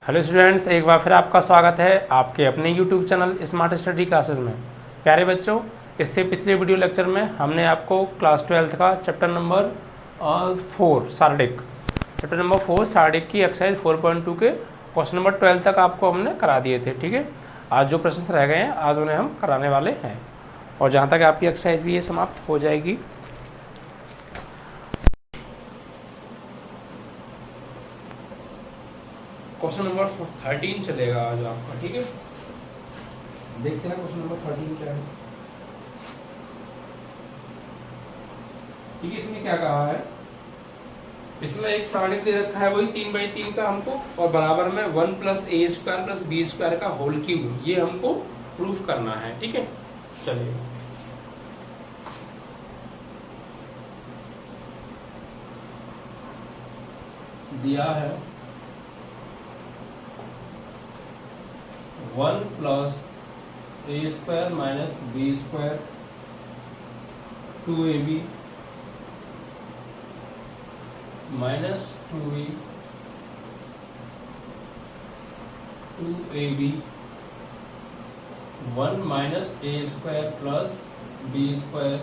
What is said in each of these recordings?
Hello students, एक बार फिर आपका स्वागत है आपके अपने YouTube channel smart study classes में। प्यारे बच्चों, इससे पिछले वीडियो लेक्चर में हमने आपको क्लास 12 का चैप्टर नंबर 4 शार्डिक की एक्सरसाइज 4.2 के क्वेश्चन नंबर 12 तक आपको हमने करा दिए थे। ठीक है, आज जो प्रश्न रह गए हैं आज उन्हें हम कराने वाले हैं और जहाँ तक आपकी एक्सरसाइज भी ये समाप्त हो जाएगी। क्वेश्चन नंबर 13 चलेगा आज आपका। ठीक है, देखते हैं क्वेश्चन नंबर 13 क्या है। ठीक है, इसमें क्या कहा है, इसमें एक सारणिक दे रखा है वही 3/3 का हमको, और बराबर में 1 + a² + b² का होल क्यूब, ये हमको प्रूफ करना है। ठीक है, चलिए दिया है 1 + a² - b² 2ab - 2e 2ab 1 - a² + b²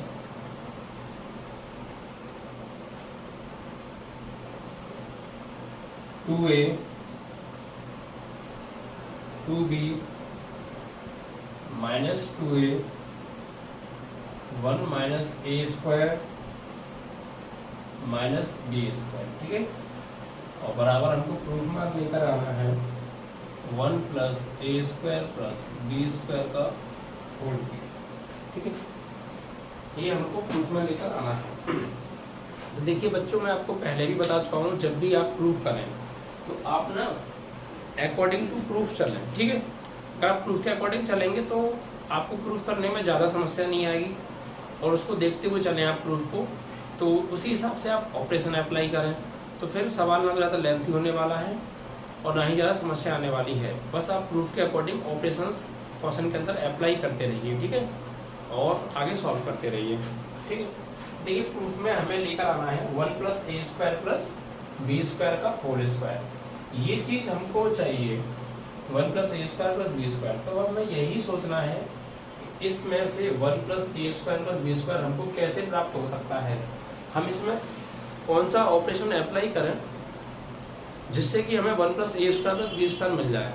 2a 2b - 2a 1 - a² - b²। ठीक है, और बराबर हमको प्रूफ में लेकर आना है 1 + a² + b² का होल क्यूब। ठीक है, ये हमको प्रूफ में लेकर आना है। तो देखिए बच्चों, मैं आपको पहले भी बता चुका हूँ, जब भी आप प्रूफ करें तो आप ना अकॉर्डिंग टू प्रूफ चलें। ठीक है, अगर आप प्रूफ के अकॉर्डिंग चलेंगे तो आपको प्रूफ करने में ज़्यादा समस्या नहीं आएगी, और उसको देखते हुए चलें आप प्रूफ को, तो उसी हिसाब से आप ऑपरेशन अप्लाई करें, तो फिर सवाल ना ज़्यादा लेंथी होने वाला है और ना ही ज़्यादा समस्या आने वाली है। बस आप प्रूफ के अकॉर्डिंग ऑपरेशंस क्वेश्चन के अंदर अप्लाई करते रहिए। ठीक है, और आगे सॉल्व करते रहिए। ठीक है, देखिए प्रूफ में हमें लेकर आना है 1 + a² + b² का होल स्क्वायर। ये चीज़ हमको चाहिए 1 + a² + b²। तो हमें यही सोचना है कि इसमें से 1 + a² + b² हमको कैसे प्राप्त हो सकता है, हम इसमें कौन सा ऑपरेशन अप्लाई करें जिससे कि हमें 1 + a² + b² मिल जाए।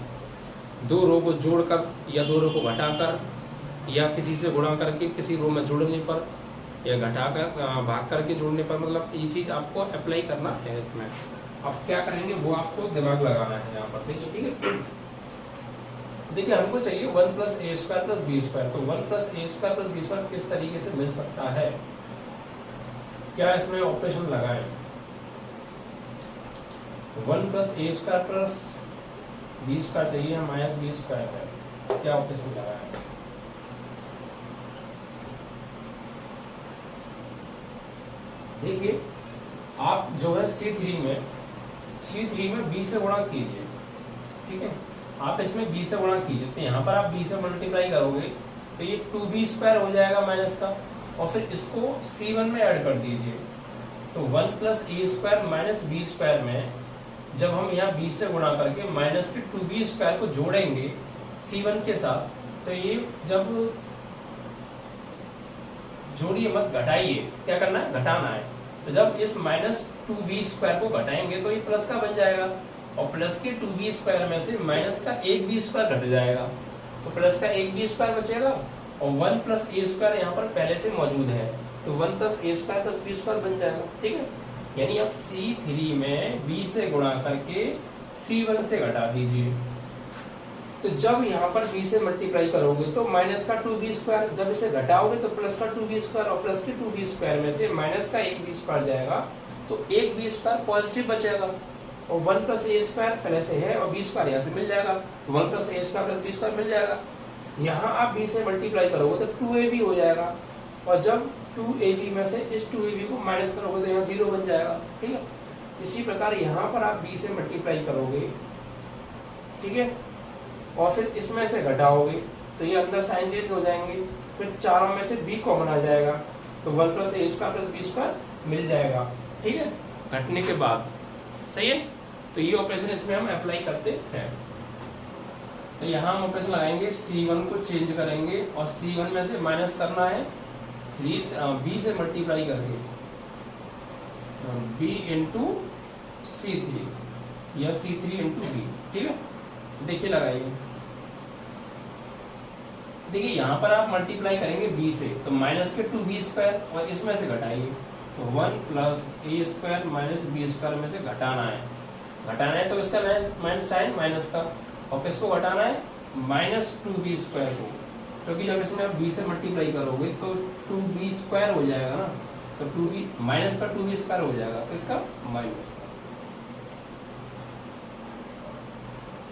दो रो को जोड़कर या दो रो को घटाकर या किसी से गुणा करके किसी रो में जोड़ने पर या घटाकर भाग करके जोड़ने पर, मतलब ये चीज़ आपको अप्लाई करना है इसमें। अब क्या करेंगे वो आपको दिमाग लगाना है यहाँ पर। देखिए, ठीक है, देखिए हमको चाहिए 1 + a² + b²। तो 1 + a² + b² किस तरीके से मिल सकता है, क्या इसमें ऑपरेशन लगाएं। 1 + a² + b² चाहिए, -b² है, क्या ऑपरेशन लगाएं। देखिए आप जो है C3 में b से गुणा कीजिए। ठीक है, आप इसमें b से गुणा कीजिए, तो यहाँ पर आप b से मल्टीप्लाई करोगे तो ये 2b² हो जाएगा माइनस का, और फिर इसको C1 में ऐड कर दीजिए। तो 1 + a² - b² में जब हम यहाँ b से गुणा करके माइनस के 2b² को जोड़ेंगे C1 के साथ, तो ये जब जोड़िए मत, घटाइए, क्या करना है, घटाना है। तो जब इस -2b² को घटाएंगे तो ये प्लस का बन जाएगा, और प्लस के 2b² में से माइनस का 1b² घट जाएगा, तो प्लस का 1b² बचेगा, और 1 + a² यहाँ पर पहले से मौजूद है, तो 1 + a² + b² बन जाएगा। ठीक है, यानी आप C3 में b से गुणा करके C1 से घटा दीजिए। तो जब यहाँ पर b से मल्टीप्लाई करोगे तो माइनस का 2b², जब इसे घटाओगे तो प्लस का 2b², और प्लस के 2b² में से माइनस का 1b² जाएगा, तो 1b² पॉजिटिव बचेगा, और 1 + a² पहले से है और b² यहाँ से मिल जाएगा, तो 1 + a² + b² मिल जाएगा। यहाँ आप b से मल्टीप्लाई करोगे तो 2ab हो जाएगा, और जब 2ab में से इस 2ab को माइनस करोगे तो यहाँ 0 बन जाएगा। ठीक है, इसी प्रकार यहाँ पर आप b से मल्टीप्लाई करोगे। ठीक है, और फिर इसमें से घटाओगे तो ये अंदर साइन चेंज हो जाएंगे, फिर चारों में से b कॉमन आ जाएगा, तो 1 + a² + b² मिल जाएगा। ठीक है, घटने के बाद, सही है। तो ये ऑपरेशन इसमें हम अप्लाई करते हैं। तो यहाँ हम ऑपरेशन लगाएंगे, C1 को चेंज करेंगे और C1 में से माइनस करना है B से मल्टीप्लाई करके B इंटू C3 या C3 इंटू B। ठीक है, देखिए लगाइए। देखिए यहाँ पर आप मल्टीप्लाई करेंगे B से, तो माइनस के 2B² और इसमें से घटाइए, तो 1 प्लस A² माइनस B² में से घटाना है तो इसका माइनस साइन माइनस का, और किसको घटाना है, माइनस 2B² को, क्योंकि जब इसमें आप B से मल्टीप्लाई करोगे तो 2B² हो जाएगा ना, तो 2B माइनस का 2B² हो जाएगा, इसका माइनस का।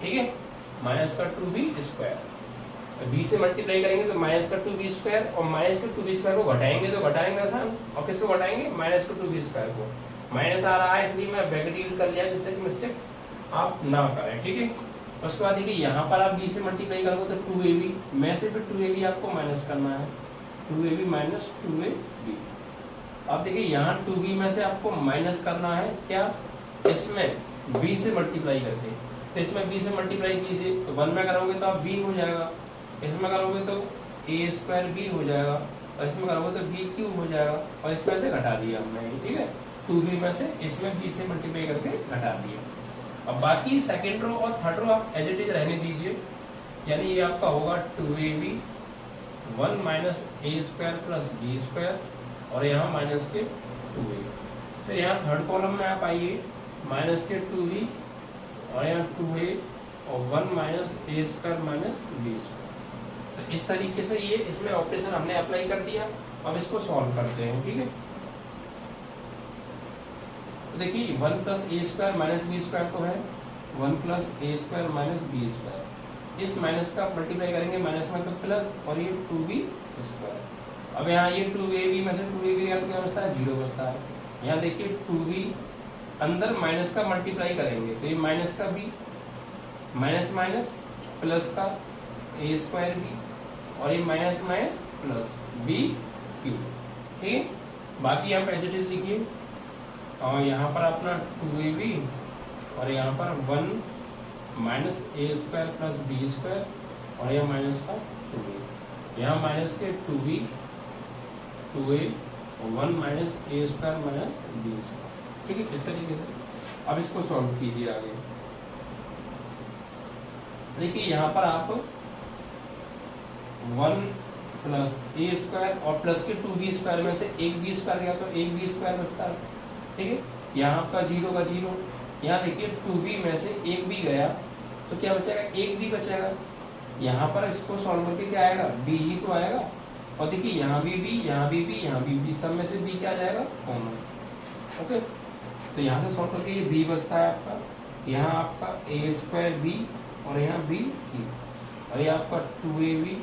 ठीक है, माइनस का 2B², B से मल्टीप्लाई करेंगे तो माइनस का 2B² और माइनस के 2B² को घटाएंगे तो घटाएंगे आसान, और किसको घटाएंगे, माइनस के 2B² को। माइनस आ रहा है इसलिए मैं ब्रैकेट यूज कर लिया, जिससे कि मिस्टेक आप ना करें। ठीक है, उसके बाद देखिए यहाँ पर आप B से मल्टीप्लाई करोगे तो 2AB में से फिर 2AB आपको माइनस करना है, 2AB माइनस 2AB। अब देखिए यहाँ 2B में से आपको माइनस करना है क्या, इसमें B से मल्टीप्लाई करके, तो इसमें B से मल्टीप्लाई कीजिए, तो 1 में करोगे तो आप B हो जाएगा, इसमें करोगे तो A²B हो जाएगा, और इसमें करोगे तो B³ हो जाएगा, और इसमें से घटा दिया हमने। ठीक है, 2B में से इसमें B से मल्टीप्लाई करके घटा दिया। अब बाकी सेकेंड रो और थर्ड रो आप एज इट इज रहने दीजिए, यानी ये आपका होगा 2AB 1 minus A² plus B², और यहाँ माइनस के 2A। फिर यहाँ थर्ड कॉलम में आप आइए, माइनस के 2B और यहाँ 2A और 1 माइनस A² माइनस B²। तो इस तरीके से ये इसमें ऑपरेशन हमने अप्लाई कर दिया। अब इसको सॉल्व करते हैं। ठीक है, तो देखिए 1 प्लस A² माइनस B² तो है, 1 प्लस A² माइनस B², इस माइनस का मल्टीप्लाई करेंगे माइनस में तो प्लस, और ये 2B²। अब यहाँ ये 2AB में से 2AB गया तो क्या बचता है, 0 बचता है। यहाँ देखिए 2B अंदर माइनस का मल्टीप्लाई करेंगे तो ये माइनस का B, माइनस माइनस प्लस का A²B, और ये माइनस माइनस प्लस B³ ठीक है। बाकी आप एज इट इज लिखिए, और यहाँ पर अपना 2AB और यहाँ पर 1 माइनस A² प्लस B², और यह माइनस का 2A, यहाँ माइनस के 2B 2A और 1 माइनस A² माइनस B²। ठीक है, इस तरीके से अब इसको सॉल्व कीजिए आगे। देखिए यहाँ पर आप 1 प्लस A² और प्लस के 2B² में से एक B² गया तो एक B² बचता है। ठीक है, यहाँ आपका 0 का 0, यहाँ देखिए 2B में से एक B गया तो क्या बचेगा, एक B बचेगा। यहाँ पर इसको सॉल्व करके क्या आएगा, B ही तो आएगा। और देखिए यहाँ भी B, यहाँ भी B, यहाँ भी B, सब में से B क्या आ जाएगा, कॉमन। ओके, तो यहाँ से सॉल्व करके ये B बचता है आपका, यहाँ आपका A²B और यहाँ B3, और ये आपका 2AB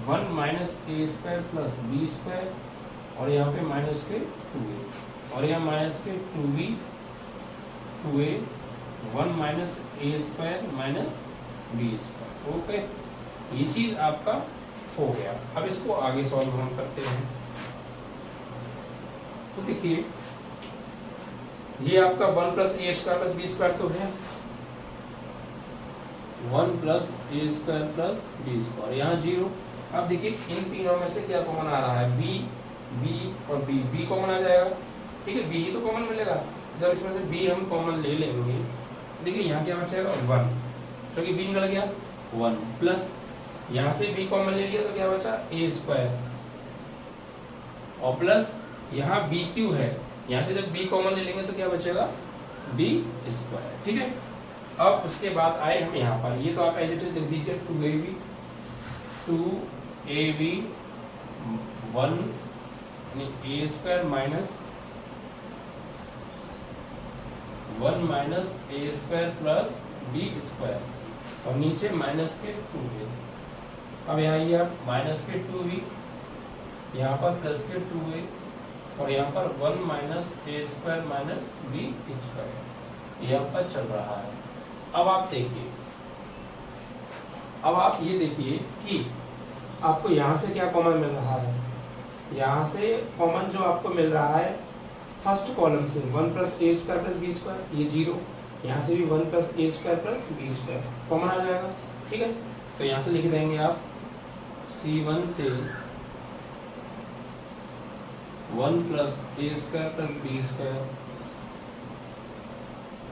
1 minus A² plus B², और यहाँ पे माइनस के 2A, और यहाँ माइनस के 2B 2A 1 minus A² minus B²। Okay, ये चीज आपका हो गया। अब इसको आगे सॉल्व हम करते हैं। तो देखिए ये आपका 1 प्लस A² प्लस B² तो है, 1 प्लस A² प्लस B², यहाँ 0। अब देखिए इन तीनों में से क्या कॉमन आ रहा है, B, B और B, B कॉमन आ जाएगा। ठीक है, B ही तो कॉमन मिलेगा। जब इसमें से B हम कॉमन ले लेंगे, देखिए यहाँ क्या बचेगा 1, क्योंकि B निकल गया 1, प्लस यहाँ से B कॉमन ले लिया तो क्या बचा A², और प्लस यहाँ BQ है, यहाँ से जब B कॉमन ले लेंगे तो क्या बचेगा B²। ठीक है, अब उसके बाद आए हम यहाँ पर, ये तो आप एज इट इज लिख दीजिए 2AB 1 A² minus 1 minus A² plus B², और नीचे माइनस के 2A। अब यहाँ ये आप माइनस के 2B, यहाँ पर प्लस के 2A, और यहाँ पर 1 माइनस A² माइनस B², ये आपका चल रहा है। अब आप देखिए, अब आप ये देखिए कि आपको यहाँ से क्या कॉमन मिल रहा है, यहाँ से कॉमन जो आपको मिल रहा है फर्स्ट कॉलम से 1 प्लस A² प्लस B², ये 0, यहाँ से भी 1 प्लस ए square plus B square common आ जाएगा, ठीक है। तो यहाँ से लिख देंगे आप C1 से 1 प्लस ए square plus B square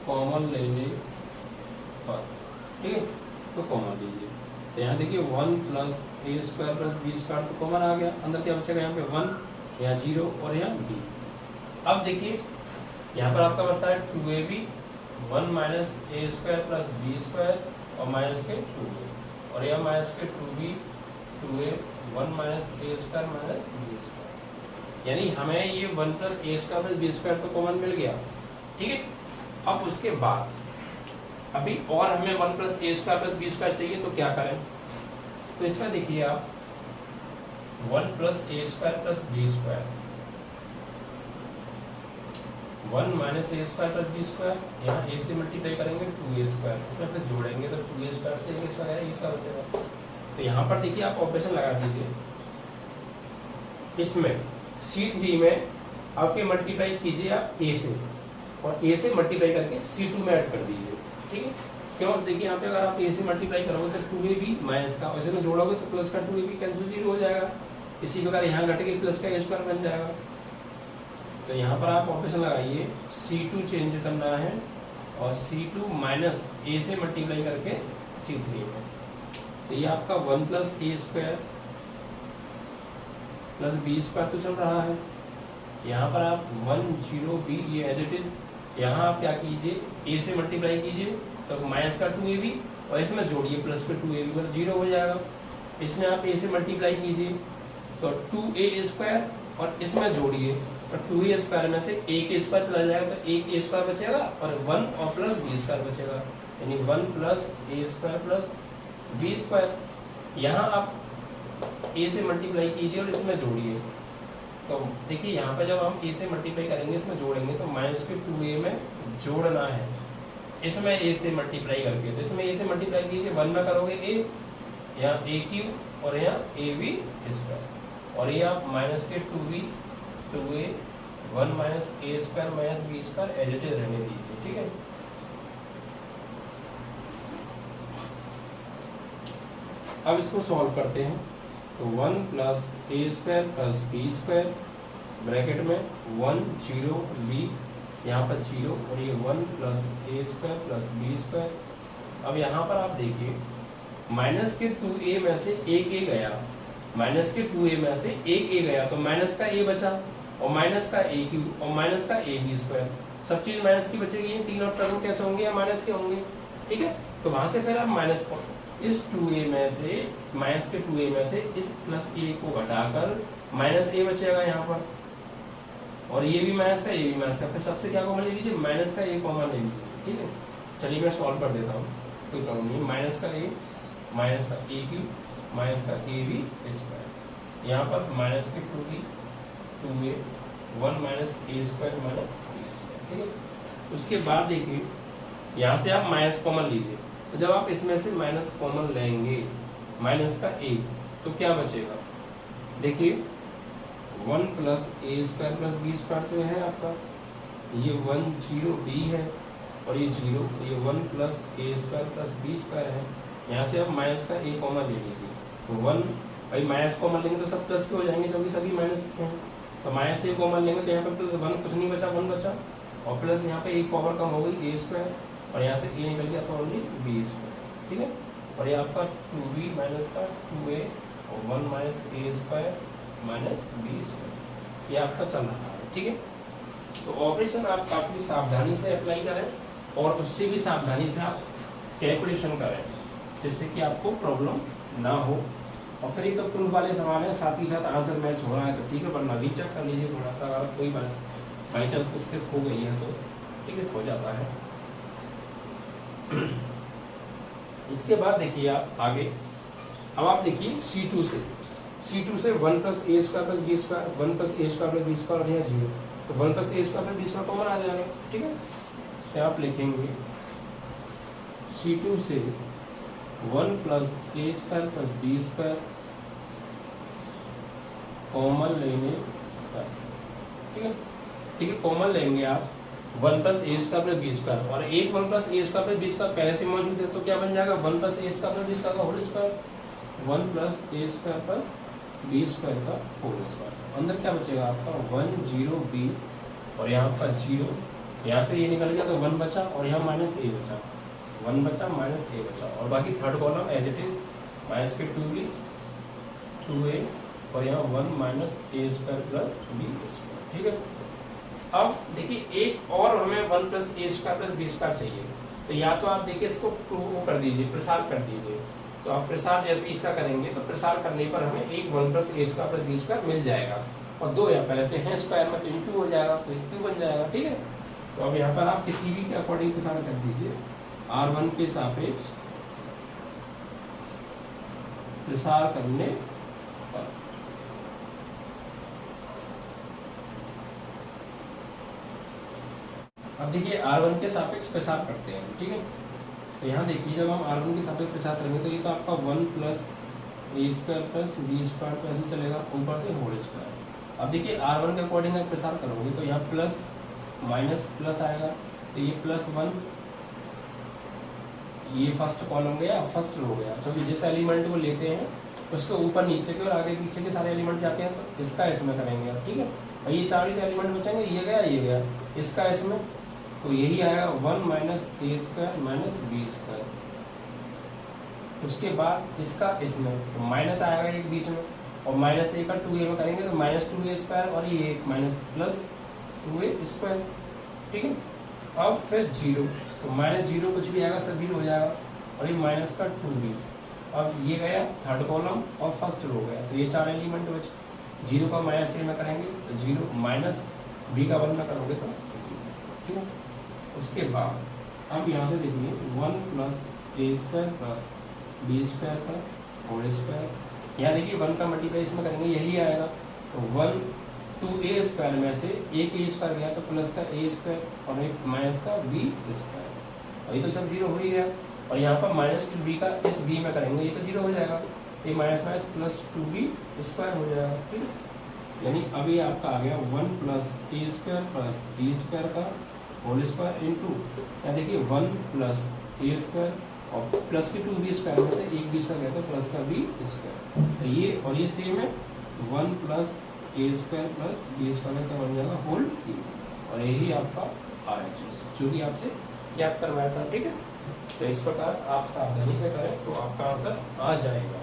common लेने पर, ठीक है। तो कॉमन लीजिए, तो यहाँ देखिए 1 प्लस ए स्क्वायर प्लस बी स्क्वायर तो कॉमन आ गया, अंदर क्या बचेगा यहाँ पे 1, यहाँ 0 और यहाँ b। अब देखिए यहाँ पर आपका बचता है 2ab 1 माइनस ए स्क्वायर प्लस बी स्क्वायर और माइनस के 2a, और यहाँ माइनस के 2b 2a 1 माइनस ए स्क्वायर माइनस बी स्क्वायर, यानी हमें ये 1 प्लस ए स्क्वायर प्लस बी स्क्वायर तो कॉमन मिल गया, ठीक है। अब उसके बाद अभी और हमें 1 प्लस ए स्क्वायर प्लस बी स्क्वायर चाहिए, तो क्या करें, तो इसमें देखिए आप 1 प्लस ए square plus B square 1 minus ए स्क्वायर प्लस बी स्क्वायर, यहाँ ए से मल्टीप्लाई करेंगे 2a स्क्वायर, इसमें फिर जोड़ेंगे तो 2a स्क्वायर से a स्क्वायर ये स्क्वायर बचेगा। तो यहाँ पर देखिए आप ऑपरेशन लगा दीजिए, इसमें C3 में आपके मल्टीप्लाई कीजिए आप a से, और a से मल्टीप्लाई करके C2 में ऐड कर दीजिए, ठीक है। क्यों, देखिए यहाँ पे अगर आप a से मल्टीप्लाई करोगे तो 2ab माइनस का वैसे में जोड़ोगे तो प्लस का 2ab कैंसिल 0 हो जाएगा, इसी प्रकार यहाँ घट के प्लस का a स्क्वायर बन जाएगा। तो यहाँ पर आप ऑपरेशन लगाइए, C2 चेंज करना है और C2 माइनस a से मल्टीप्लाई करके C3 में, तो ये आपका 1 प्लस ए स्क्वायर प्लस बी स्क्वायर तो चल रहा है। यहाँ पर आप 1 0 b ये एज इट इज, यहाँ आप क्या कीजिए a से मल्टीप्लाई कीजिए तो माइनस का 2ab और इसमें जोड़िए प्लस के 2ab मतलब 0 हो जाएगा। इसमें आप a से मल्टीप्लाई कीजिए तो 2a स्क्वायर और इसमें जोड़िए तो 2a स्क्वायर में से a के स्क्वायर चला जाएगा तो एक a स्क्वायर बचेगा और 1 और प्लस b स्क्वायर बचेगा, यानी 1 प्लस ए स्क्वायर प्लस बी स्क्वायर। यहाँ आप a से मल्टीप्लाई कीजिए और इसमें जोड़िए, तो देखिए यहाँ पे जब हम a से मल्टीप्लाई करेंगे इसमें जोड़ेंगे तो माइनस के 2a में जोड़ना है, इसमें a से मल्टीप्लाई करके, तो इसमें a से मल्टीप्लाई कीजिए 1 में करोगे a, यहाँ a क्यूब और यहाँ ab स्क्वायर, और ये आप माइनस के 2b 2a 1 minus A square minus b square as it is रहने दीजिए, ठीक है। अब इसको सॉल्व करते हैं, तो 1 प्लस ए square plus B square bracket में 1 0 b यहाँ पर 0 और ये 1 प्लस ए स्क्वायर प्लस बी स्क्वायर। अब यहाँ पर आप देखिए माइनस के 2a में से एक a गया, माइनस के 2a में से एक a गया तो माइनस का a बचा और माइनस का a क्यूब और माइनस का a b स्क्वायर, सब चीज माइनस की बचेगी, ये तीनों टर्म कैसे होंगे या माइनस के होंगे, ठीक है। तो वहां से फिर आप माइनस इस 2a में से माइनस के 2a में से इस प्लस a को घटाकर माइनस a बचेगा यहाँ पर, और ये भी माइनस का ये भी माइनस का, फिर सबसे क्या कॉमन ले लीजिए माइनस का a कॉमन ले लीजिए, ठीक है। चलिए मैं सॉल्व कर देता हूँ, कोई प्रॉब्लम नहीं। माइनस का a माइनस का a क्यूब माइनस का a b स्क्वायर, यहाँ पर माइनस के 2b 2a 1 माइनस ए स्क्वायर माइनस बी स्क्वायर, ठीक है। उसके बाद देखिए यहाँ से आप माइनस कॉमन लीजिए, तो जब आप इसमें से माइनस कॉमन लेंगे माइनस का a तो क्या बचेगा, देखिए 1 प्लस ए स्क्वायर प्लस बी स्क्वायर तो है आपका, ये 1 0 b है और ये 0, ये 1 प्लस ए स्क्वायर प्लस बी स्क्वायर है। यहाँ से आप माइनस का a कॉमन ले लीजिए, तो 1 भाई माइनस कॉमन लेंगे तो सब प्लस के हो जाएंगे क्योंकि सभी माइनस के हैं, तो माइनस a कॉमन लेंगे तो यहाँ पर प्लस 1 कुछ नहीं बचा 1 बचा, और प्लस यहाँ पे एक पावर कम हो गई a स्क्वायर और यहाँ से a निकल गया तो ओनली b स्क्वायर, ठीक है। और ये आपका 2b माइनस का 2a और 1 माइनस ए स्क्वायर माइनस बी स्क्वायर, ये आपका चल रहा है, ठीक है। तो ऑपरेशन आप काफ़ी सावधानी से अप्लाई करें और उससे भी सावधानी से आप कैलकुलेशन करें जिससे कि आपको प्रॉब्लम ना हो। और फिर ये तो प्रूफ वाले सवाल हैं, साथ ही साथ आंसर मैच हो रहा है तो ठीक है, वरना रीचेक कर लीजिए थोड़ा सा, अगर कोई बाई चांस स्किप हो गई है तो ठीक है, हो जाता है। इसके बाद देखिए आप आगे, अब आप देखिए C2 से 1 प्लस ए square plus B square 1 plus ए स्क्वायर प्लस बी स्क्वायर और यहाँ 0, तो 1 प्लस ए square plus B square common आ जाएगा, ठीक है। तो आप लिखेंगे C2 से 1 प्लस ए square plus B square common लेने पर, ठीक है, ठीक है, कॉमन लेंगे आप वन प्लस ए स्क्वायर प्लस बी स्क्वायर, और एक वन प्लस ए स्क्वायर प्लस बी स्क्वायर पहले से मौजूद है, तो क्या बन जाएगा वन प्लस ए स्क्वायर प्लस बी स्क्वायर का होल स्क्वायर, वन प्लस ए स्क्वायर प्लस बी स्क्वायर का होल स्क्वायर। अंदर क्या बचेगा आपका 1 0 b, और यहाँ पर 0, यहाँ से ये निकल गया तो 1 बचा, और यहाँ माइनस ए बचा, 1 बचा माइनस ए बचा, और बाकी third column as it is minus के 2b 2a, और यहाँ 1 माइनस ए स्क्वायर प्लस बी स्क्वायर। ठीक है, अब देखिए एक और हमें 1 प्लस ए स्क्वायर प्लस बी स्क्वायर चाहिए, तो या तो आप देखिए इसको वो कर दीजिए, प्रसार कर दीजिए। तो आप प्रसार जैसे इसका करेंगे तो प्रसार करने पर हमें एक 1 प्लस ए स्क्वायर प्लस बी स्क्वायर मिल जाएगा, और दो यहाँ पहले से हैं स्क्वायर में तो इंटू हो जाएगा, तो इंटू बन जाएगा। ठीक है, तो अब यहाँ पर आप किसी भी के अकॉर्डिंग प्रसार कर दीजिए, R1 के सापेक्ष प्रसार करने पर। अब देखिए R1 के सापेक्ष प्रसार करते हैं। ठीक है, तो यहाँ देखिए जब हम R1 के सापेक्ष प्रसार करेंगे तो ये तो आपका 1 प्लस ए स्क्वायर प्लस बी स्क्वायर तो ऐसे चलेगा, ऊपर से होल स्क्वायर। अब देखिए R1 के अकॉर्डिंग आप प्रसार करोगे तो यहाँ प्लस माइनस प्लस आएगा, तो ये +1, ये फर्स्ट कॉलम गया, फर्स्ट रो गया, क्योंकि जिस एलिमेंट को लेते हैं उसके ऊपर नीचे के और आगे पीछे के सारे एलिमेंट जाते हैं, तो इसका इसमें करेंगे आप। ठीक है, और ये चार ही एलिमेंट बचेंगे, ये गया, इसका इसमें, तो यही आएगा 1 माइनस ए स्क्वायर माइनस बी स्क्वायर। उसके बाद इसका इसमें, तो माइनस आएगा एक बीच में, और माइनस ए का 2a में करेंगे तो माइनस 2a स्क्वायर, और ये एक माइनस प्लस 2a स्क्वायर। ठीक है, अब फिर 0, तो माइनस 0 कुछ भी आएगा सब 0 हो जाएगा, और ये माइनस का 2b। अब ये गया थर्ड कॉलम और फर्स्ट रो गया, तो ये चार एलिमेंट बचे। 0 का माइनस ए में करेंगे तो 0, माइनस b का 1 में करोगे तो। ठीक है, उसके बाद अब यहाँ से देखिए 1 प्लस ए स्क्वायर प्लस बी स्क्वायर का होल स्क्वायर। यहाँ देखिए 1 का मल्टीप्लाई इसमें करेंगे यही आएगा, तो 1 2a स्क्वायर में से एक ए स्क्वायर गया तो प्लस का ए स्क्वायर, और एक माइनस का बी स्क्वायर, और ये तो सब 0 हो ही गया। और यहाँ पर माइनस 2b का इस b में करेंगे, ये तो 0 हो जाएगा, ये minus minus plus 2b square हो जाएगा। ठीक है, यानी अभी आपका आ गया 1 प्लस ए स्क्वायर प्लस बी स्क्वायर का होल स्क्वायर इंटू, यहाँ देखिए 1 प्लस ए स्क्वायर और प्लस के 2b स्क्वायर में से एक बी स्क्वायर गया तो प्लस का बी स्क्वायर, तो ये और ये सेम है 1 प्लस ए स्क्वायर प्लस बी स्क्वायर का बन जाएगा होल क्यूब, और यही आपका RHS जो कि आपसे याद करवाया था। ठीक है, तो इस प्रकार आप सावधानी से करें तो आपका आंसर आ जाएगा।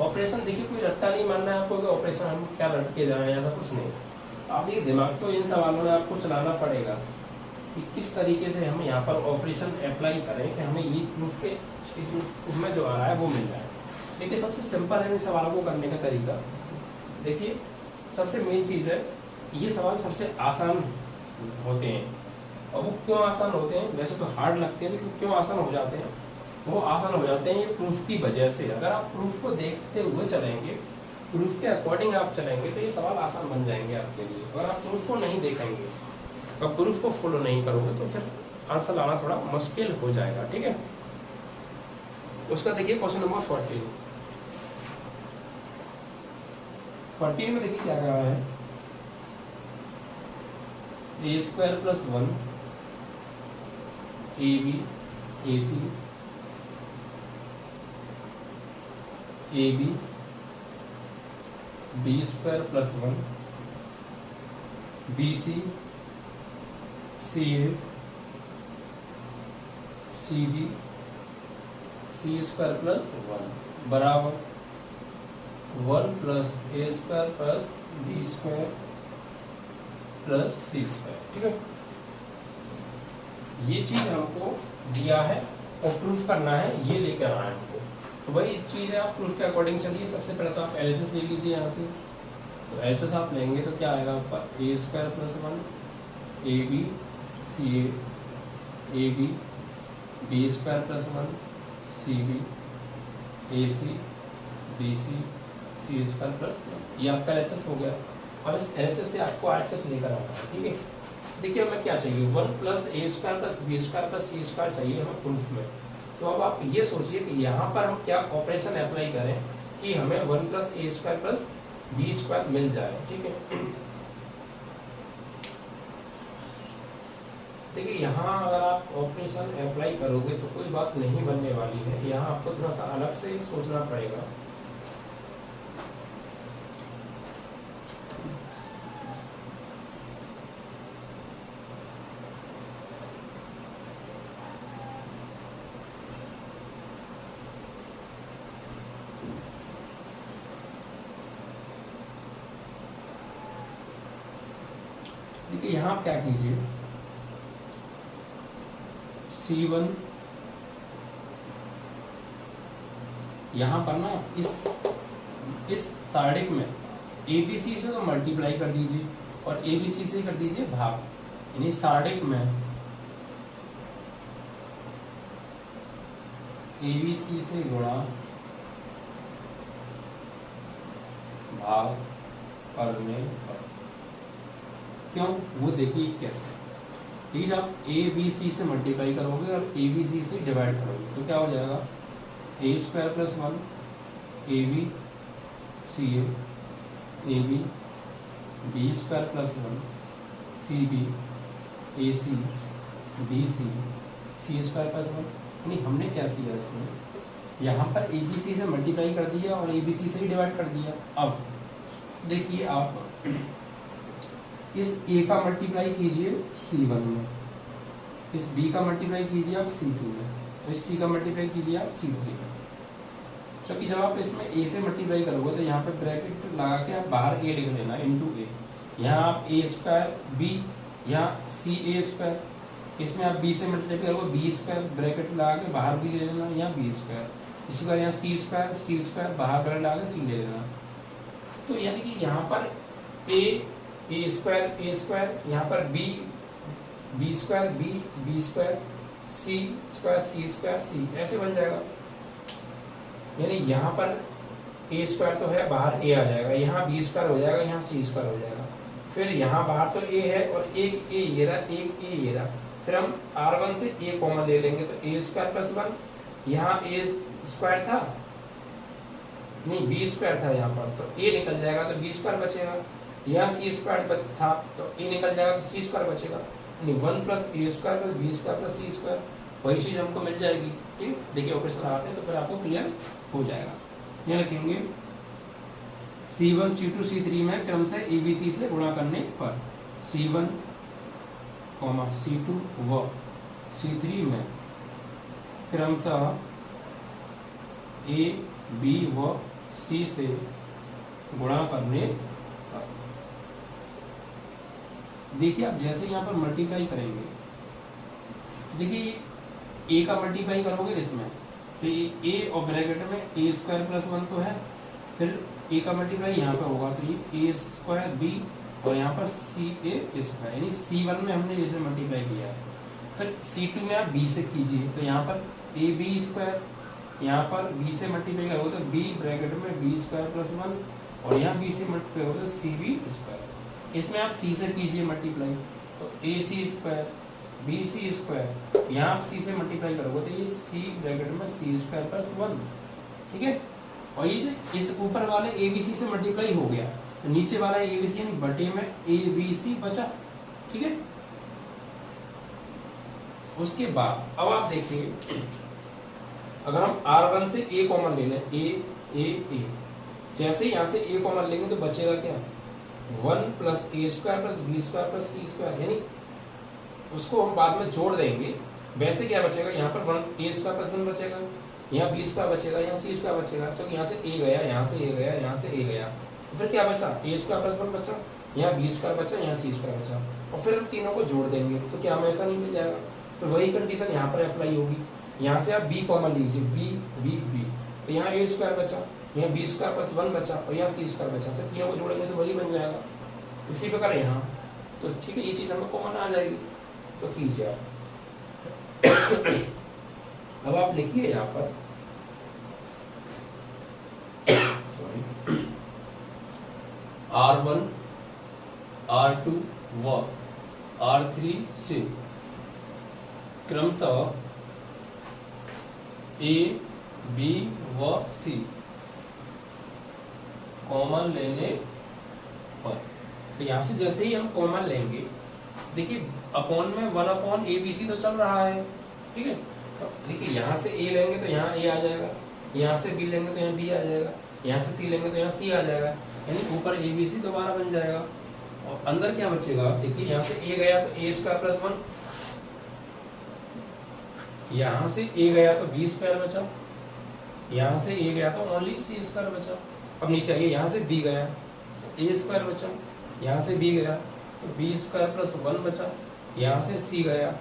ऑपरेशन देखिए कोई रट्टा नहीं मानना है आपको कि ऑपरेशन हम क्या रट के जा रहे हैं, ऐसा कुछ नहीं। आप देखिए दिमाग तो इन सवालों में आपको चलाना पड़ेगा कि किस तरीके से हम यहाँ पर ऑपरेशन अप्लाई करें कि हमें ये प्रूफ के उसमें जो आ रहा है वो मिल जाए। देखिए सबसे सिंपल है इन सवालों को करने का तरीका। देखिए सबसे मेन चीज़ है, ये सवाल सबसे आसान होते हैं, और वो क्यों आसान होते हैं, वैसे तो हार्ड लगते हैं लेकिन क्यों आसान हो जाते हैं, वो आसान हो जाते हैं ये प्रूफ की वजह से। अगर आप प्रूफ को देखते हुए चलेंगे, प्रूफ के अकॉर्डिंग आप चलेंगे तो ये सवाल आसान बन जाएंगे आपके लिए। अगर आप प्रूफ को नहीं देखेंगे और प्रूफ को फॉलो नहीं करोगे तो फिर आंसर लाना थोड़ा मुश्किल हो जाएगा। ठीक है, उसका देखिए क्वेश्चन नंबर 14 में देखिए क्या कहा है, A square plus 1 AB AC AB B square plus 1 BC CA CB C square plus 1 बराबर 1 प्लस ए square plus B square plus C square. ठीक है, ये चीज हमको दिया है और प्रूफ करना है, ये लेकर आना है हमको, तो वही चीज है। आप प्रूफ के अकॉर्डिंग चलिए। सबसे पहले तो आप LHS ले लीजिए यहाँ से, तो LHS आप लेंगे तो क्या आएगा आपका A square plus 1 AB CA AB B square plus 1 CB AC BC C square plus 1, ये आपका LHS हो गया। अब इस LHS से आपको RHS लेकर आना है। ठीक है, देखिए हमें क्या चाहिए, 1 प्लस ए square plus B square plus C square चाहिए हमें प्रूफ में। तो अब आप ये सोचिए कि यहाँ पर हम क्या ऑपरेशन अप्लाई करें कि हमें 1 प्लस ए स्क्वायर प्लस बी स्क्वायर मिल जाए। ठीक है, देखिए यहाँ अगर आप ऑपरेशन अप्लाई करोगे तो कोई बात नहीं बनने वाली है, यहाँ आपको थोड़ा सा अलग से सोचना पड़ेगा। देखिए यहाँ आप क्या कीजिए, C1 यहाँ पर ना इस सार्डिक में ABC से तो मल्टीप्लाई कर दीजिए और ABC से कर दीजिए भाग, यानी सार्डिक में ABC से गुणा भाग करने पर, क्यों वो देखिए कैसे, ठीक है। आप ABC से मल्टीप्लाई करोगे और ABC से डिवाइड करोगे तो क्या हो जाएगा, a square plus 1 AB CA AB B square plus 1 CB AC BC C square plus 1। नहीं, हमने क्या किया इसमें, यहाँ पर ABC से मल्टीप्लाई कर दिया और ABC से ही डिवाइड कर दिया। अब देखिए आप इस A का मल्टीप्लाई कीजिए C1 में, इस B का मल्टीप्लाई कीजिए आप C2 में, इस C का मल्टीप्लाई कीजिए आप C3 में। क्योंकि जब आप इसमें A से मल्टीप्लाई करोगे तो यहाँ पे ब्रैकेट लगा के आप बाहर A लिख लेना इंटू A, यहाँ आप A स्क्वायर B, यहाँ CA स्क्वायर, इसमें आप B से मल्टीप्लाई करोगे B स्क्वायर ब्रैकेट लगा के बाहर भी ले लेना, यहाँ B स्क्वायर, इसी प्रकार यहाँ C स्क्वायर बाहर ब्रैकेट लगा के C ले लेना। तो यानी कि यहाँ पर A स्क्वायर, यहाँ पर B square B square C square C, ऐसे बन जाएगा। यानी यहाँ पर A स्क्वायर तो है, बाहर A आ जाएगा, यहाँ B स्क्वायर हो जाएगा, यहाँ C स्क्वायर हो जाएगा। फिर यहाँ बाहर तो A है और एक A ये रहा, एक A ये रहा, फिर हम R1 से A कॉमन ले लेंगे तो A स्क्वायर प्लस 1, यहाँ A स्क्वायर था नहीं B स्क्वायर था यहाँ पर, तो A निकल जाएगा तो B स्क्वायर बचेगा, यहाँ C स्क्वायर था तो A निकल जाएगा तो C स्क्वायर बचेगा, यानी 1 plus A square plus B square plus C square, वही चीज़ हमको मिल जाएगी। ठीक, देखिए ऑपरेशन आते हैं तो फिर आपको क्लियर हो जाएगा। यहाँ लिखेंगे C1 C2 C3 में क्रम से ABC से गुणा करने पर C1 C2 व C3 में क्रमशः A B व C से गुणा करने पर। देखिए आप जैसे यहाँ पर मल्टीप्लाई करेंगे तो देखिए A का मल्टीप्लाई करोगे इसमें तो ये A और ब्रैकेट में A स्क्वायर प्लस 1 तो है, फिर A का मल्टीप्लाई यहाँ पर होगा तो ये A स्क्वायर B और यहाँ पर CA स्क्वायर, यानी C1 में हमने जैसे मल्टीप्लाई किया है, फिर C2 में आप B से कीजिए तो यहाँ पर AB स्क्वायर, यहाँ पर B से मल्टीप्लाई करोगे तो B ब्रैकेट में B स्क्वायर प्लस 1 और यहाँ B से मल्टीप्लाई करोगे तो CB स्क्वायर, इसमें आप C से कीजिए मल्टीप्लाई तो AC स्क्वायर BC स्क्वायर, यहाँ आप C से मल्टीप्लाई करोगे तो ये C ब्रैकेट में C स्क्वायर प्लस 1, ठीक है। और ये जो इस ऊपर वाले ABC से मल्टीप्लाई हो गया तो नीचे वाला ABC यानी बटे में ABC बचा, ठीक है। उसके बाद अब आप देखिए अगर हम R1 से A कॉमन ले लें A जैसे यहाँ से A कॉमन लेंगे तो बचेगा क्या 1 plus A square plus B square plus C square, यानी उसको हम बाद में जोड़ देंगे। वैसे क्या बचेगा यहाँ पर 1 A स्क्वायर प्लस 1 बचेगा, यहाँ B स्क्वायर बचेगा, यहाँ C स्क्वायर बचेगा, क्योंकि यहाँ से A गया, यहाँ से A गया, यहाँ से A गया, तो फिर क्या बचा A स्क्वायर प्लस 1 बचा, यहाँ B स्क्वायर बचा, यहाँ C स्क्वायर बचा, और फिर हम तीनों को जोड़ देंगे तो क्या हमें ऐसा नहीं मिल जाएगा। तो वही कंडीशन यहाँ पर अप्लाई होगी। यहाँ से आप B कॉमन लीजिए B तो यहाँ A स्क्वायर बचा, यहाँ B स्क्वायर प्लस 1 बचा और यहाँ C स्क्वायर बचा, फिर तीनों को जोड़ेंगे तो वही बन जाएगा। इसी प्रकार यहाँ तो ठीक है, ये चीज़ हमें कॉमन आ जाएगी तो कीजिए आप। अब आप लिखिए यहाँ पर R1 R2 व R3 से क्रमशः A B व C कॉमन लेने पर। तो यहाँ से जैसे ही हम कॉमन लेंगे देखिए अपॉन में 1 ए बी सी तो चल रहा है, ठीक है। तो देखिए यहाँ से ए लेंगे तो यहाँ ए आ जाएगा, यहाँ से बी लेंगे तो यहाँ बी आ जाएगा, यहाँ से सी लेंगे तो यहाँ सी आ जाएगा, यानी ऊपर ए बी सी दोबारा बन जाएगा। और अंदर क्या बचेगा, देखिए यहाँ से ए गया तो ए स्क्वायर प्लस 1, यहाँ से ए गया तो बी स्क्वायर बचा, यहाँ से ए गया तो ओनली सी स्क्वायर बचा। अब नीचे आइए, यहाँ से बी गया तो ए स्क्वायर बचा, यहाँ से बी गया तो बी स्क्वायर प्लस 1 बचा, यहाँ से सी गया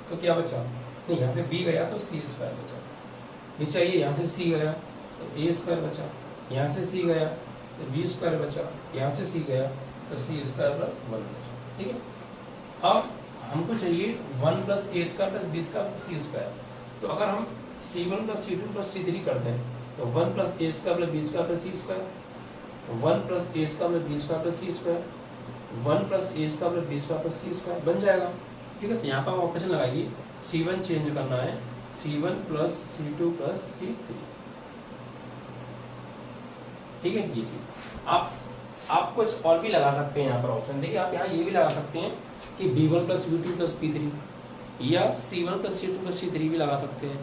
तो क्या बचा, नहीं यहाँ से बी गया तो सी स्क्वायर बचा। नीचे आइए, यहाँ से सी गया तो ए स्क्वायर बचा, यहाँ से सी गया तो बी स्क्वायर बचा, यहाँ से सी गया तो सी स्क्वायर प्लस 1 बचा, ठीक है। अब हमको चाहिए 1 प्लस ए square plus B square plus C square. तो अगर हम C1 plus C2 plus C3 करते हैं तो 1 प्लस ए square plus B square plus C square, 1 plus ए square plus B square plus C square, 1 plus ए square plus B square plus C square बन जाएगा, ठीक है। तो यहाँ पर आप ऑपरेशन लगाइए, C1 चेंज करना है C1 plus C2 plus C3, ठीक है। ये चीज आप कुछ और भी लगा सकते हैं यहाँ पर ऑप्शन। देखिए आप यहाँ ये भी लगा सकते हैं कि B1 plus B2 plus P3, या C1 plus C2 plus C3 भी लगा सकते हैं,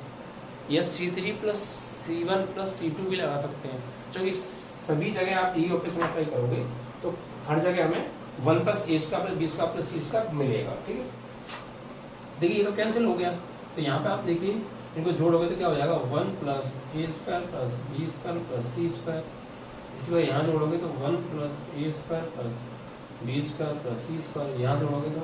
या C3 plus C1 plus C2 भी लगा सकते हैं। क्योंकि सभी जगह आप यही ऑपरेशन अप्लाई करोगे तो हर जगह हमें 1 प्लस ए square plus B square plus C square मिलेगा, ठीक है। देखिए ये तो कैंसिल हो गया, तो यहाँ पे आप देखिए इनको जोड़ोगे तो क्या हो जाएगा, 1 प्लस ए square plus B square plus C square. इसी वजह यहाँ जोड़ोगे तो 1 प्लस ए square plus B square plus C square, यहाँ जोड़ोगे तो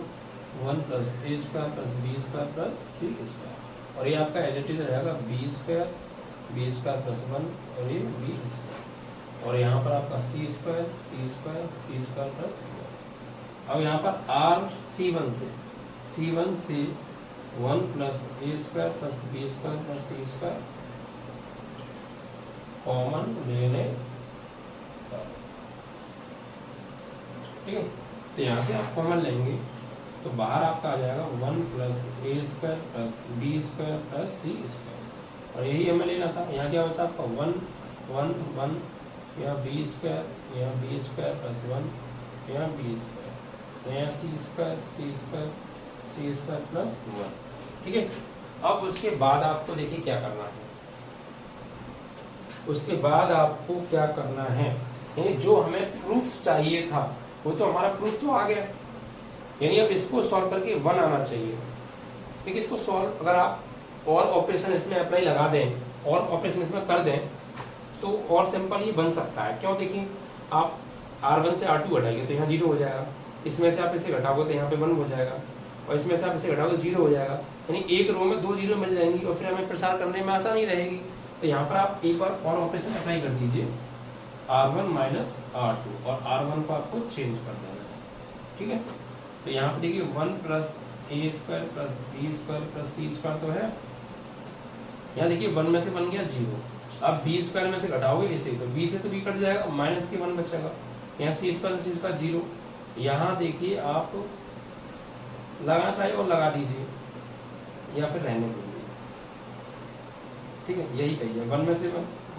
1 प्लस ए square plus B square plus C square, और ये आपका एज इट इज रहेगा बी स्क्वायर प्लस 1 और ये बी स्क्वायर, और यहाँ पर आपका सी स्क्वायर प्लस 1। अब यहाँ पर आर C1 से 1 प्लस ए square plus B square plus C square common लेने, ठीक है। तो यहाँ से आप कॉमन लेंगे तो बाहर आपका आ जाएगा 1 प्लस ए square plus B square plus C square, और यही हमें लेना था। यहाँ क्या बचा आपका 1 1 1, यहाँ बी स्क्वायर प्लस 1, यहाँ बी स्क्वायर, यहाँ सी स्क्वायर प्लस 1, ठीक है। अब उसके बाद आपको देखिए क्या करना है, उसके बाद आपको क्या करना है, यानी जो हमें प्रूफ चाहिए था वो तो हमारा प्रूफ तो आ गया, यानी अब इसको सॉल्व करके 1 आना चाहिए, ठीक। इसको सॉल्व अगर आप और ऑपरेशन इसमें अप्लाई लगा दें और ऑपरेशन इसमें कर दें तो और सिंपल ये बन सकता है। क्यों, देखिए आप R1 से R2 घटाइए तो यहाँ 0 हो जाएगा, इसमें से आप इसे घटाओगे तो यहाँ पे 1 हो जाएगा, और इसमें से आप इसे घटाओगे तो 0 हो जाएगा, यानी एक रो में 2 0 मिल जाएंगी और फिर हमें प्रसार करने में आसानी रहेगी। तो यहाँ पर आप एक बार और ऑपरेशन अप्लाई कर दीजिए, R1 माइनस R2, और R1 को आपको चेंज कर देना है, ठीक है। तो यहाँ पर देखिए 1 प्लस ए square plus B square plus C square तो है, यहाँ देखिए 1 में से बन गया 0, अब बी स्क्वायर में से घटाओगे इसे तो बी से तो बी कट जाएगा, माइनस के 1 बचेगा, यहाँ सी स्क्वायर 0। यहाँ देखिए आप लगाना चाहिए और लगा दीजिए या फिर रहने दीजिए, ठीक है। यही कहिए 1 में से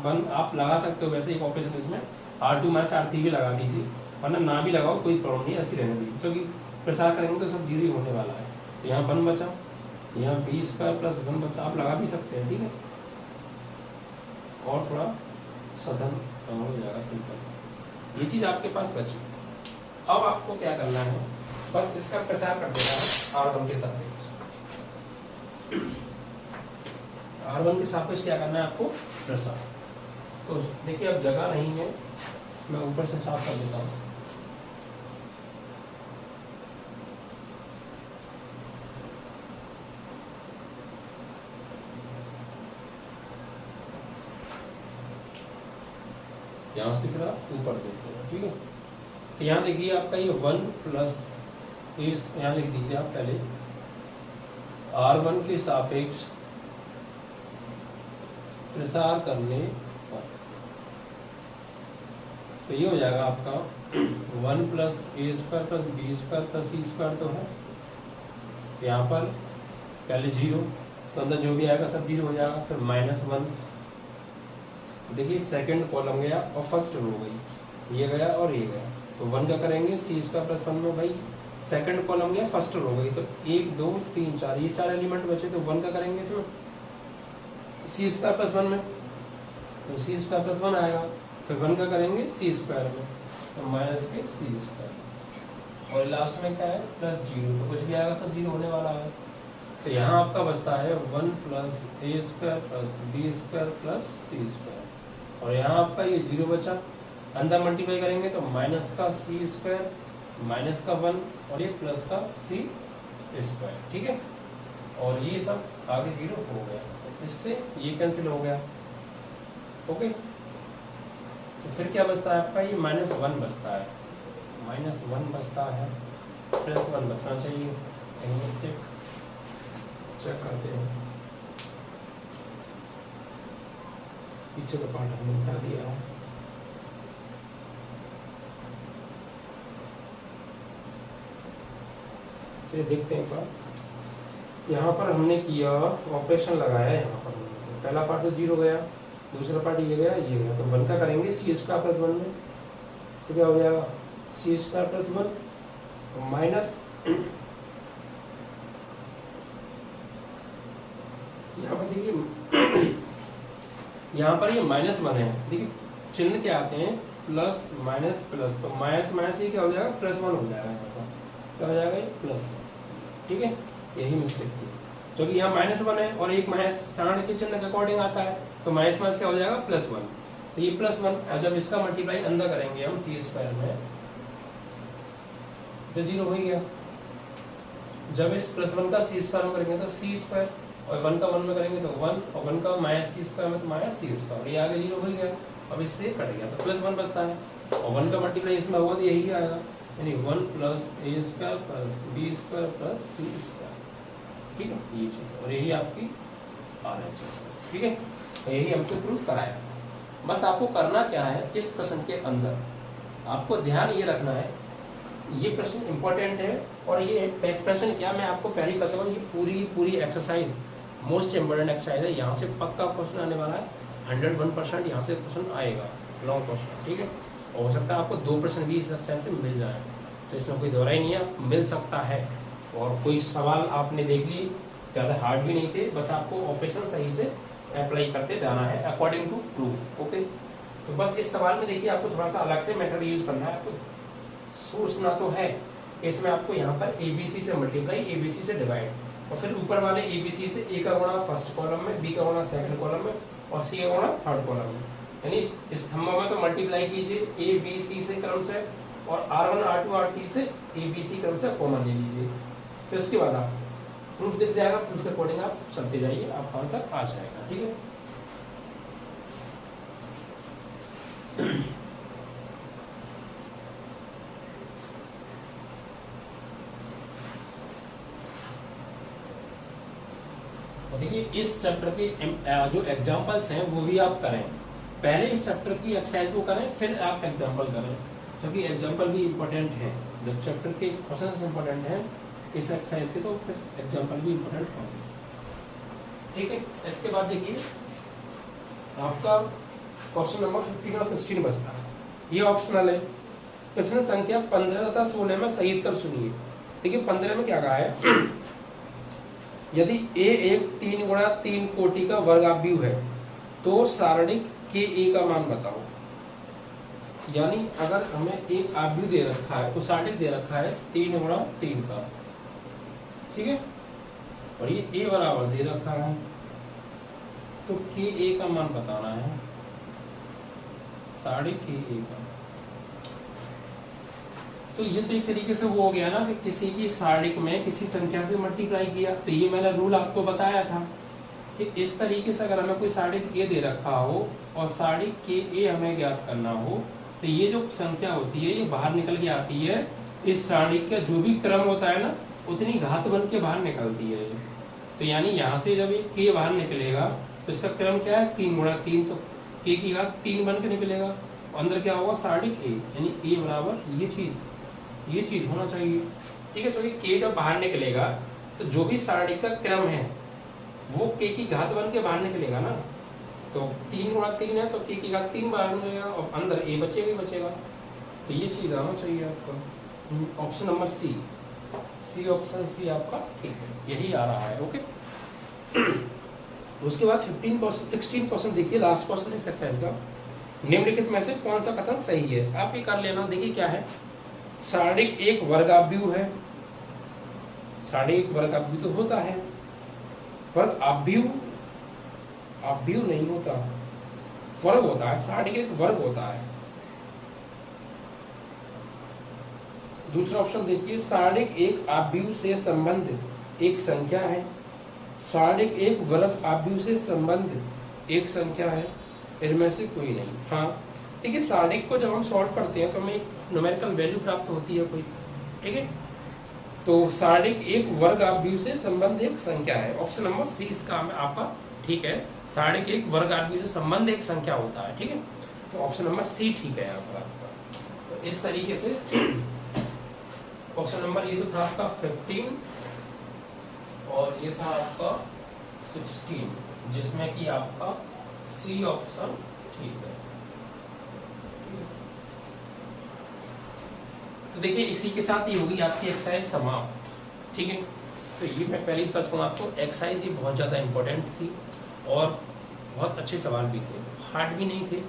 1 आप लगा सकते हो, वैसे एक ऑपरेशन इसमें R2 माइनस R3 भी लगा दीजिए, वरना ना भी लगाओ कोई प्रॉब्लम नहीं, ऐसी रहने दीजिए, क्योंकि प्रसार करेंगे तो सब 0 ही होने वाला है। तो यहाँ 1 बचा, यहाँ बी स्क्वायर प्लस 1 बचा, आप लगा भी सकते हैं, ठीक है, और थोड़ा सधन हो जाएगा सिंपल। ये चीज़ आपके पास बची। अब आपको क्या करना है, बस इसका प्रसार कर देना है R1 के सापेक्ष। R1 के सापेक्ष क्या करना है आपको, प्रसार। तो देखिए अब जगह नहीं है, मैं ऊपर से साफ कर देता हूँ। यहाँ से फिर आप ऊपर देखते हैं, ठीक है। तो यहाँ देखिए आपका ये 1 प्लस ए, यहाँ लिख दीजिए आप पहले R1 के सापेक्ष प्रसार करने पर, तो ये हो जाएगा आपका 1 प्लस ए square plus B square plus C square तो है, यहाँ पर पहले 0 तो अंदर जो भी आएगा सब 0 हो जाएगा, फिर -1, देखिए सेकंड कॉलम गया और फर्स्ट रो गई, ये गया और ये गया, तो 1 का करेंगे सी स्क्वायर प्लस 1 में भाई सेकंड कॉलम गया, फर्स्ट रो गई, तो 1 2 3 4 ये 4 एलिमेंट बचे, तो 1 का करेंगे इसमें सी स्क्वायर प्लस 1 में, तो सी स्क्वायर प्लस 1 आएगा, फिर 1 का करेंगे सी स्क्वायर में, तो माइनस के सी स्क्वायर, और लास्ट में क्या है प्लस 0, तो कुछ भी आएगा सब 0 होने वाला है। तो यहाँ आपका बचता है 1 प्लस ए square plus B square plus C square, और यहाँ आपका ये 0 बचा, अंदर मल्टीप्लाई करेंगे तो माइनस का सी स्क्वायर माइनस का 1 और ये प्लस का सी स्क्वायर, ठीक है, और ये सब आगे 0 हो गया, तो इससे ये कैंसिल हो गया, ओके। तो फिर क्या बचता है आपका, ये -1 बचता है, -1 बचता है, +1 बचना चाहिए, कहीं मिस्टेक चेक करते हैं, पीछे का पार्ट हमने बता दिया है, चलिए देखते हैं एक बार। यहाँ पर हमने किया ऑपरेशन लगाया, यहाँ पर पहला पार्ट तो 0 गया, दूसरा पार्ट ये गया ये गया, तो 1 का करेंगे सी स्क्वायर प्लस 1 में, तो क्या हो जाएगा सी स्क्वायर प्लस 1 माइनस यहाँ पर देखिए यहाँ पर ये -1 है, देखिए चिन्ह क्या आते हैं प्लस माइनस प्लस, तो माइनस माइनस ये क्या हो जाएगा +1 हो जाएगा, यहाँ पर क्या हो जाएगा ये +1, ठीक है, यही मिस्टेक थी, क्योंकि यहाँ -1 है और एक माइनस सारण के चिन्ह के अकॉर्डिंग आता है, तो माइनस माइनस क्या हो जाएगा +1, तो ये +1, और जब इसका मल्टीप्लाई अंदर करेंगे हम सी स्क्वायर में तो 0 हो ही गया, जब इस +1 का सी स्क्वायर में करेंगे तो सी स्क्वायर, और 1 का 1 में करेंगे तो 1, और 1 का माइनस सी स्क्वायर में तो माइनस सी स्क्वायर, ये आगे 0 हो ही गया, अब इससे कट गया तो +1 बचता है, और 1 का मल्टीप्लाई इसमें होगा तो यही आएगा, यानी 1 प्लस ए square plus B square plus C square, ठीक है, ये चीज़, और यही आपकी RHS, ठीक है, यही हमसे प्रूफ कराया। बस आपको करना क्या है, इस प्रश्न के अंदर आपको ध्यान ये रखना है, ये प्रश्न इंपॉर्टेंट है, और ये प्रश्न क्या मैं आपको पहले बता दूँ, ये पूरी एक्सरसाइज मोस्ट इम्पोर्टेंट एक्सरसाइज है, यहाँ से पक्का क्वेश्चन आने वाला है, 101% यहाँ से क्वेश्चन आएगा, लॉन्ग क्वेश्चन, ठीक है, और हो सकता है आपको 2 प्रश्न भी इस एक्सरसाइज से मिल जाए, तो इसमें कोई दोहराई नहीं है, मिल सकता है, और कोई सवाल आपने देख ली ज़्यादा हार्ड भी नहीं थे, बस आपको ऑपरेशन सही से अप्लाई करते जाना है अकॉर्डिंग टू प्रूफ, ओके। तो बस इस सवाल में देखिए आपको थोड़ा सा अलग से मेथड यूज करना है, आपको सोचना तो है, इसमें आपको यहाँ पर ABC से मल्टीप्लाई, ABC से डिवाइड, और फिर ऊपर वाले ABC से A का गुणा फर्स्ट कॉलम में, B का गुणा सेकंड कॉलम में, और C का गुणा थर्ड कॉलम में, यानी इस स्तंभों में तो मल्टीप्लाई कीजिए ABC से क्रम से, और R1 R2 R3 से ABC क्रम से कॉमन ले लीजिए, फिर उसके बाद आप प्रूफ दिख जाएगा, प्रूफ के अकॉर्डिंग आप चलते जाइए, आपका आंसर आ जाएगा, ठीक है। देखिए इस चैप्टर के जो एग्जांपल्स हैं वो भी आप करें, पहले इस चैप्टर की एक्सरसाइज को करें फिर आप एग्जांपल करें, क्योंकि एग्जांपल भी इम्पोर्टेंट है, जब चैप्टर के क्वेश्चंस इम्पोर्टेंट हैं इस एक्सरसाइज के, तो फिर एग्जांपल भी इम्पोर्टेंट होंगे, ठीक है। इसके बाद देखिए आपका क्वेश्चन नंबर 15 और 16 बचता है, ये ऑप्शनल है, प्रश्न संख्या 15 तथा 16 में सही उत्तर सुनिए। देखिए 15 में क्या कहा है, यदि A एक 3 गुणा 3 कोटि का वर्गाव्यूह है तो सारणिक के A का मान बताओ, यानी अगर हमें एक आव्यूह दे रखा है तो सारणिक दे रखा है 3 गुणा 3 का, ठीक है, और ये A बराबर दे रखा है, तो के A का मान बताना है, सारणिक के A का, तो ये तो एक तरीके से वो हो गया ना कि किसी भी सारणिक में किसी संख्या से मल्टीप्लाई किया, तो ये मैंने रूल आपको बताया था कि इस तरीके से अगर हमें कोई सारणिक A दे रखा हो और सारणिक के A हमें ज्ञात करना हो, तो ये जो संख्या होती है ये बाहर निकल के आती है, इस सारणिक का जो भी क्रम होता है ना उतनी घात बन के बाहर निकलती है, तो यानी यहाँ से जब ये K बाहर निकलेगा तो इसका क्रम क्या है 3 गुणा 3, तो K की घात 3 बन के निकलेगा, अंदर क्या होगा सारणिक A, यानी A बराबर ये चीज होना चाहिए, ठीक है, क्योंकि K जब बाहर निकलेगा तो जो भी सारणिक का क्रम है वो K की घात बन के बाहर निकलेगा ना, तो 3 गुणा 3 है तो K की घात 3 बाहर निकलेगा और अंदर A बचेगा ही बचेगा, तो ये चीज आना चाहिए आपको। Option number C C option C आपका ठीक है, यही आ रहा है। ओके उसके बाद 16% देखिए लास्ट क्वेश्चन इस एक्सरसाइज का, निम्नलिखित में से कौन सा कथन सही है? आप ये कर लेना। देखिए क्या है, सारणिक एक वर्गाव्यूह है, सारणिक वर्गाव्यूह तो होता है पर अव्यूह नहीं होता, वर्ग होता है, सारणिक एक वर्ग होता है। दूसरा ऑप्शन देखिए, सारणिक एक आव्यूह से संबंधित एक संख्या है, सारणिक एक वर्ग आव्यूह से संबंधित एक संख्या है, इनमें से कोई नहीं। हाँ ठीक है, सारणिक को जब हम सॉल्व करते हैं तो हमें एक न्यूमेरिकल वैल्यू प्राप्त होती है कोई, ठीक है। तो सारणिक एक वर्ग आव्यूह से संबंध एक संख्या है, ऑप्शन नंबर सी इसका आपका ठीक है। सारणिक एक वर्ग आव्यूह से संबंध एक संख्या होता है, ठीक है। तो ऑप्शन नंबर सी ठीक है यहाँ पर आपका। तो इस तरीके से ऑप्शन नंबर ये तो था आपका 15 और ये था आपका 16, जिसमें कि आपका सी ऑप्शन ठीक है। तो देखिए इसी के साथ ये होगी आपकी एक्सरसाइज समाप्त, ठीक है। तो ये मैं पहले ही बता चुका आपको, एक्सरसाइज ये बहुत ज़्यादा इंपॉर्टेंट थी और बहुत अच्छे सवाल भी थे, हार्ड भी नहीं थे।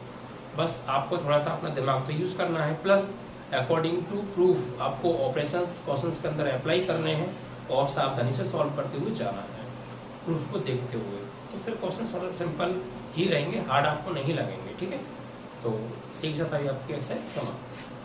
बस आपको थोड़ा सा अपना दिमाग तो यूज़ करना है, प्लस अकॉर्डिंग टू प्रूफ आपको ऑपरेशंस क्वेश्चंस के अंदर अप्लाई करने हैं और सावधानी से सॉल्व करते हुए जाना है, प्रूफ को देखते हुए। तो फिर क्वेश्चन सिंपल ही रहेंगे, हार्ड आपको नहीं लगेंगे, ठीक है। तो इसी के साथ अभी आपकी एक्सरसाइज समाप्त।